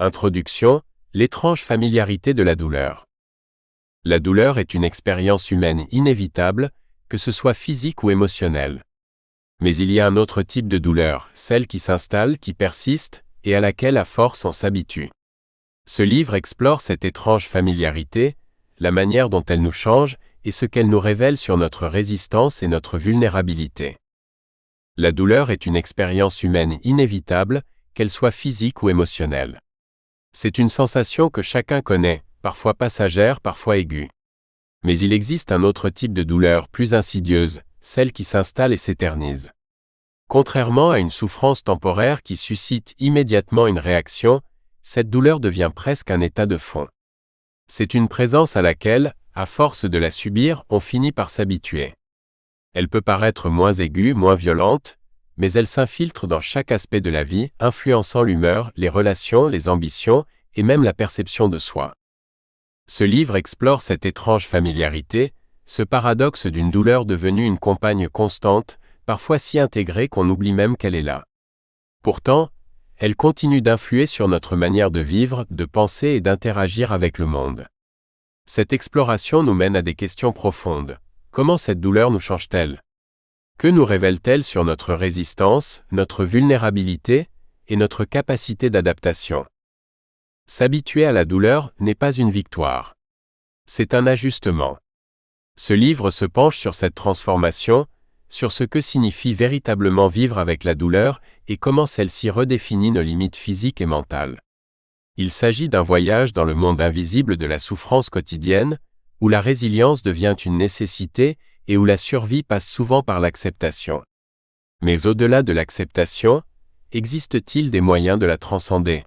Introduction, l'étrange familiarité de la douleur. La douleur est une expérience humaine inévitable, que ce soit physique ou émotionnelle. Mais il y a un autre type de douleur, celle qui s'installe, qui persiste, et à laquelle à force on s'habitue. Ce livre explore cette étrange familiarité, la manière dont elle nous change, et ce qu'elle nous révèle sur notre résistance et notre vulnérabilité. La douleur est une expérience humaine inévitable, qu'elle soit physique ou émotionnelle. C'est une sensation que chacun connaît, parfois passagère, parfois aiguë. Mais il existe un autre type de douleur plus insidieuse, celle qui s'installe et s'éternise. Contrairement à une souffrance temporaire qui suscite immédiatement une réaction, cette douleur devient presque un état de fond. C'est une présence à laquelle, à force de la subir, on finit par s'habituer. Elle peut paraître moins aiguë, moins violente, mais elle s'infiltre dans chaque aspect de la vie, influençant l'humeur, les relations, les ambitions, et même la perception de soi. Ce livre explore cette étrange familiarité, ce paradoxe d'une douleur devenue une compagne constante, parfois si intégrée qu'on oublie même qu'elle est là. Pourtant, elle continue d'influer sur notre manière de vivre, de penser et d'interagir avec le monde. Cette exploration nous mène à des questions profondes. Comment cette douleur nous change-t-elle ? Que nous révèle-t-elle sur notre résistance, notre vulnérabilité et notre capacité d'adaptation ? S'habituer à la douleur n'est pas une victoire. C'est un ajustement. Ce livre se penche sur cette transformation, sur ce que signifie véritablement vivre avec la douleur et comment celle-ci redéfinit nos limites physiques et mentales. Il s'agit d'un voyage dans le monde invisible de la souffrance quotidienne, où la résilience devient une nécessité et où la survie passe souvent par l'acceptation. Mais au-delà de l'acceptation, existe-t-il des moyens de la transcender ?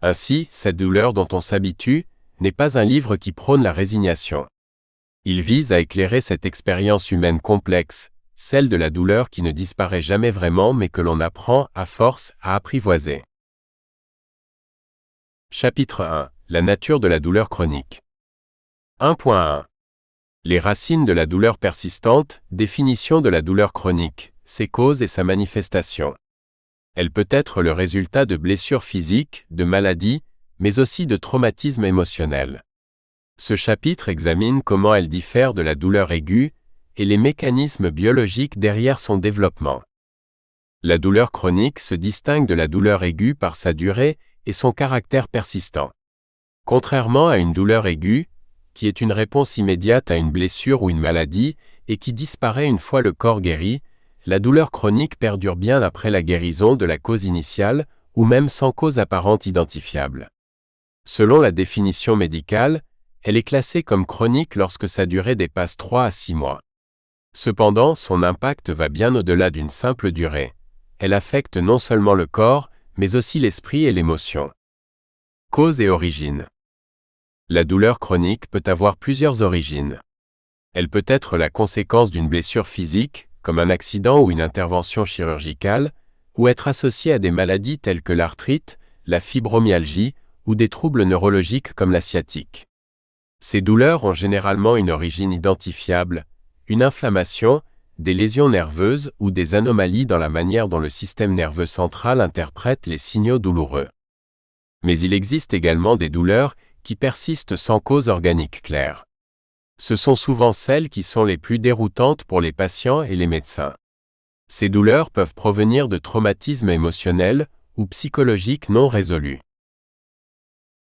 Ainsi, cette douleur dont on s'habitue n'est pas un livre qui prône la résignation. Il vise à éclairer cette expérience humaine complexe, celle de la douleur qui ne disparaît jamais vraiment mais que l'on apprend, à force, à apprivoiser. Chapitre 1. La nature de la douleur chronique. 1.1. Les racines de la douleur persistante, définition de la douleur chronique, ses causes et sa manifestation. Elle peut être le résultat de blessures physiques, de maladies, mais aussi de traumatismes émotionnels. Ce chapitre examine comment elle diffère de la douleur aiguë et les mécanismes biologiques derrière son développement. La douleur chronique se distingue de la douleur aiguë par sa durée et son caractère persistant. Contrairement à une douleur aiguë, qui est une réponse immédiate à une blessure ou une maladie et qui disparaît une fois le corps guéri, la douleur chronique perdure bien après la guérison de la cause initiale ou même sans cause apparente identifiable. Selon la définition médicale, elle est classée comme chronique lorsque sa durée dépasse 3 à 6 mois. Cependant, son impact va bien au-delà d'une simple durée. Elle affecte non seulement le corps, mais aussi l'esprit et l'émotion. Cause et origine. La douleur chronique peut avoir plusieurs origines. Elle peut être la conséquence d'une blessure physique, comme un accident ou une intervention chirurgicale, ou être associée à des maladies telles que l'arthrite, la fibromyalgie, ou des troubles neurologiques comme la sciatique. Ces douleurs ont généralement une origine identifiable, une inflammation, des lésions nerveuses ou des anomalies dans la manière dont le système nerveux central interprète les signaux douloureux. Mais il existe également des douleurs qui persistent sans cause organique claire. Ce sont souvent celles qui sont les plus déroutantes pour les patients et les médecins. Ces douleurs peuvent provenir de traumatismes émotionnels ou psychologiques non résolus.